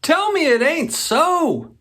Tell me it ain't so.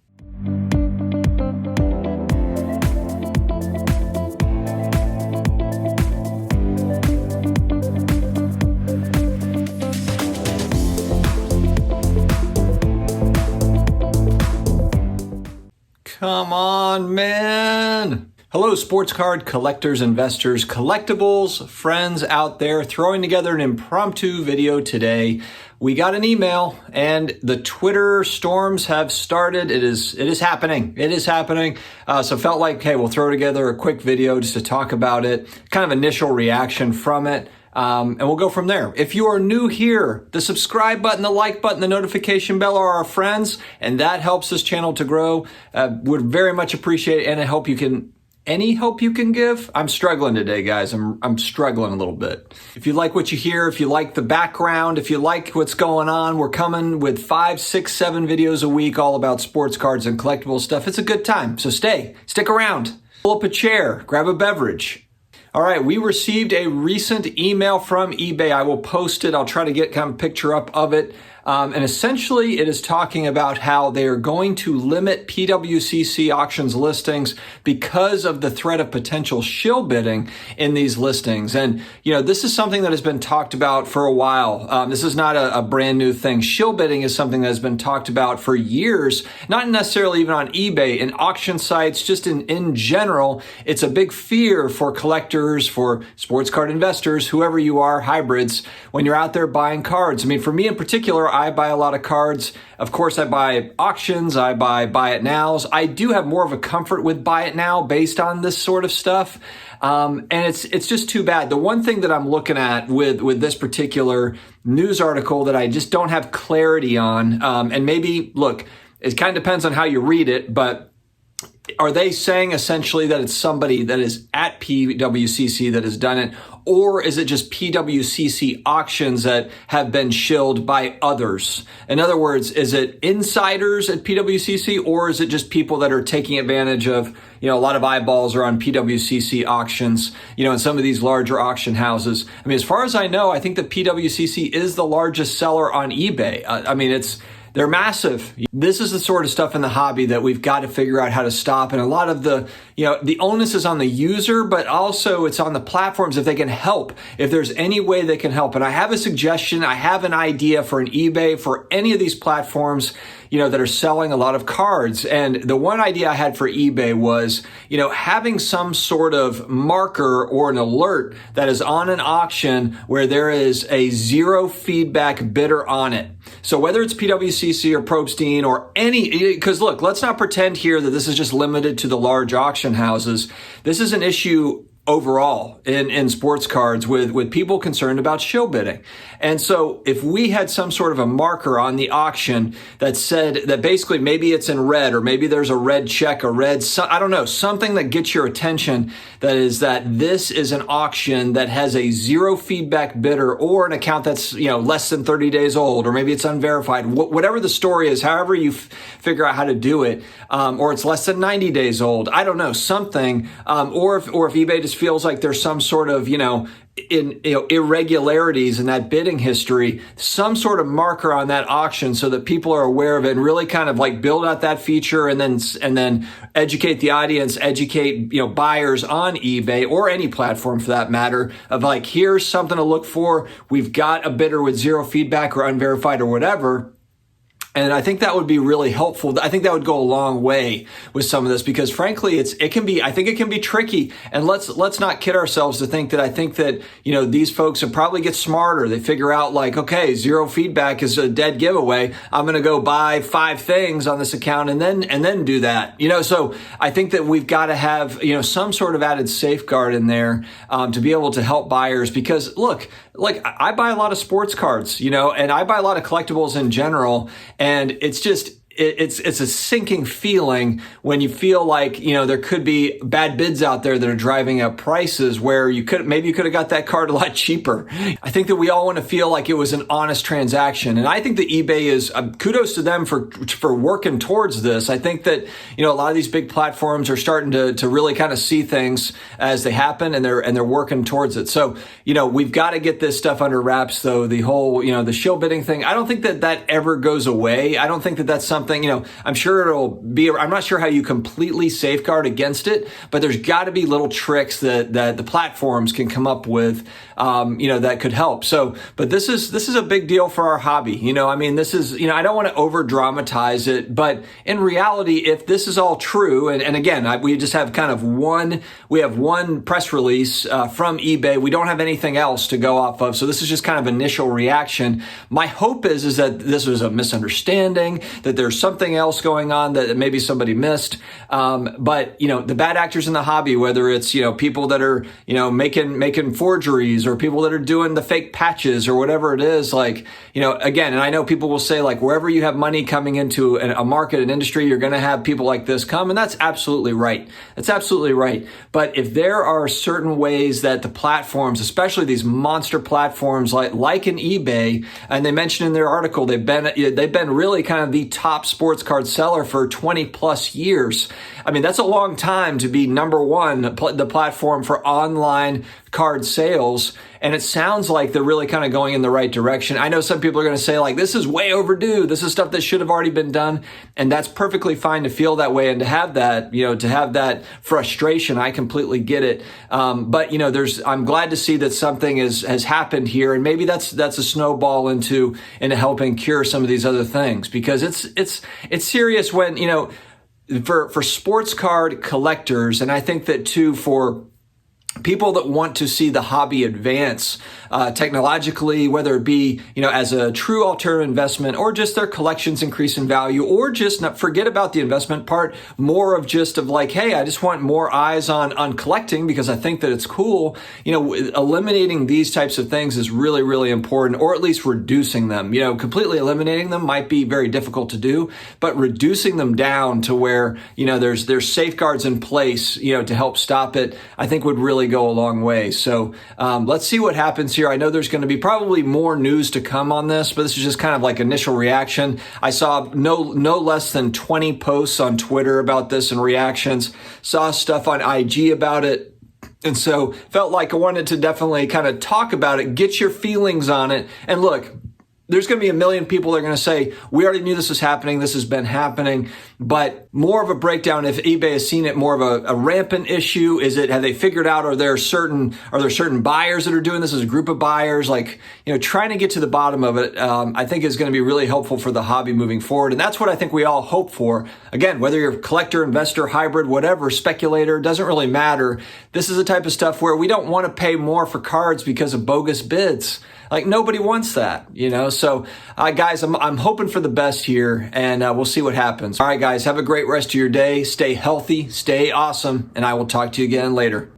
Come on, man. Hello, sports card collectors, investors, collectibles, friends out there throwing together an impromptu video today. We got an email and the Twitter storms have started. It is happening. It is happening. So felt like, hey, we'll throw together a quick video just to talk about it, kind of initial reaction from it. And we'll go from there. If you are new here, the subscribe button, the like button, the notification bell are our friends, and that helps this channel to grow. Would very much appreciate any help you can give. I'm struggling today, guys. I'm struggling a little bit. If you like what you hear, if you like the background, if you like what's going on, we're coming with 5, 6, 7 videos a week all about sports cards and collectible stuff. It's a good time. So stick around. Pull up a chair, grab a beverage. All right, we received a recent email from eBay. I will post it. I'll try to get kind of a picture up of it. And essentially, it is talking about how they are going to limit pwcc auctions listings because of the threat of potential shill bidding in these listings. And, you know, this is something that has been talked about for a while. This is not a brand new thing. Shill bidding is something that has been talked about for years, not necessarily even on eBay, in auction sites, just in general. It's a big fear for collectors, for sports card investors, whoever you are, hybrids, when you're out there buying cards. I mean, for me in particular, I buy a lot of cards. Of course, I buy auctions. I buy it nows. I do have more of a comfort with buy it now based on this sort of stuff. And it's just too bad. The one thing that I'm looking at with this particular news article that I just don't have clarity on, and maybe, look, it kind of depends on how you read it, but are they saying essentially that it's somebody that is at pwcc that has done it, or is it just pwcc auctions that have been shilled by others? In other words, is it insiders at pwcc, or is it just people that are taking advantage of, you know, a lot of eyeballs are on pwcc auctions, you know, in some of these larger auction houses? I mean, as far as I know, I think that pwcc is the largest seller on eBay. I mean, they're massive. This is the sort of stuff in the hobby that we've got to figure out how to stop. And a lot of the onus is on the user, but also it's on the platforms if they can help, if there's any way they can help. And I have a suggestion. I have an idea for an eBay for any of these platforms, you know, that are selling a lot of cards. And the one idea I had for eBay was, you know, having some sort of marker or an alert that is on an auction where there is a zero feedback bidder on it. So whether it's pwcc or Probstein or any, because look, let's not pretend here that this is just limited to the large auction houses. This is an issue overall in sports cards with people concerned about shill bidding. And so if we had some sort of a marker on the auction that said that basically maybe it's in red, or maybe there's a red check, I don't know, something that gets your attention, that is that this is an auction that has a zero feedback bidder, or an account that's, you know, less than 30 days old, or maybe it's unverified, whatever the story is, however you figure out how to do it, or it's less than 90 days old, I don't know, something, or if eBay just feels like there's some sort of, irregularities in that bidding history, some sort of marker on that auction so that people are aware of it, and really kind of like build out that feature, and then educate the audience, educate, buyers on eBay or any platform for that matter, of like, here's something to look for. We've got a bidder with zero feedback or unverified or whatever. And I think that would be really helpful. I think that would go a long way with some of this, because frankly, I think it can be tricky. And let's not kid ourselves to think that I think that, these folks will probably get smarter. They figure out like, okay, zero feedback is a dead giveaway. I'm going to go buy 5 things on this account and then do that. So I think that we've got to have, some sort of added safeguard in there, to be able to help buyers, because look, like I buy a lot of sports cards, and I buy a lot of collectibles in general. And it's just, it's a sinking feeling when you feel like, there could be bad bids out there that are driving up prices where maybe you could have got that card a lot cheaper. I think that we all want to feel like it was an honest transaction. And I think that eBay is, kudos to them for working towards this. I think that, a lot of these big platforms are starting to really kind of see things as they happen, and they're working towards it. So, we've got to get this stuff under wraps though. The whole, the shill bidding thing, I don't think that ever goes away. I don't think that that's something, I'm sure I'm not sure how you completely safeguard against it, but there's got to be little tricks that the platforms can come up with, that could help. So, but this is a big deal for our hobby. This is, I don't want to over dramatize it, but in reality, if this is all true, and again, we just have kind of one press release from eBay. We don't have anything else to go off of. So this is just kind of initial reaction. My hope is that this was a misunderstanding, that there's something else going on that maybe somebody missed. But the bad actors in the hobby, whether it's, people that are, making forgeries, or people that are doing the fake patches, or whatever it is, like, again, and I know people will say, like, wherever you have money coming into a market, an industry, you're going to have people like this come. And that's absolutely right. That's absolutely right. But if there are certain ways that the platforms, especially these monster platforms like an eBay, and they mentioned in their article, they've been really kind of the top sports card seller for 20 plus years. That's a long time to be number one, the platform for online card sales. And it sounds like they're really kind of going in the right direction. I know some people are going to say, like, this is way overdue. This is stuff that should have already been done. And that's perfectly fine to feel that way and to have that, to have that frustration. I completely get it. But I'm glad to see that something has happened here. And maybe that's a snowball into helping cure some of these other things, because it's serious when, for sports card collectors, and I think that too for people that want to see the hobby advance technologically, whether it be, as a true alternative investment, or just their collections increase in value, or just not forget about the investment part, more of like, hey, I just want more eyes on collecting because I think that it's cool. Eliminating these types of things is really, really important, or at least reducing them. Completely eliminating them might be very difficult to do, but reducing them down to where, there's safeguards in place, to help stop it, I think would really go a long way. So let's see what happens here. I know there's going to be probably more news to come on this, but this is just kind of like initial reaction. I saw no less than 20 posts on Twitter about this and reactions, saw stuff on IG about it. And so felt like I wanted to definitely kind of talk about it, get your feelings on it. And look, there's going to be a million people that are going to say, we already knew this was happening. This has been happening. But more of a breakdown, if eBay has seen it more of a rampant issue, have they figured out, are there certain buyers that are doing this as a group of buyers? Like, trying to get to the bottom of it, I think is going to be really helpful for the hobby moving forward. And that's what I think we all hope for. Again, whether you're a collector, investor, hybrid, whatever, speculator, doesn't really matter. This is the type of stuff where we don't want to pay more for cards because of bogus bids. Like, nobody wants that, So, guys, I'm hoping for the best here, and we'll see what happens. All right, guys, have a great rest of your day. Stay healthy, stay awesome, and I will talk to you again later.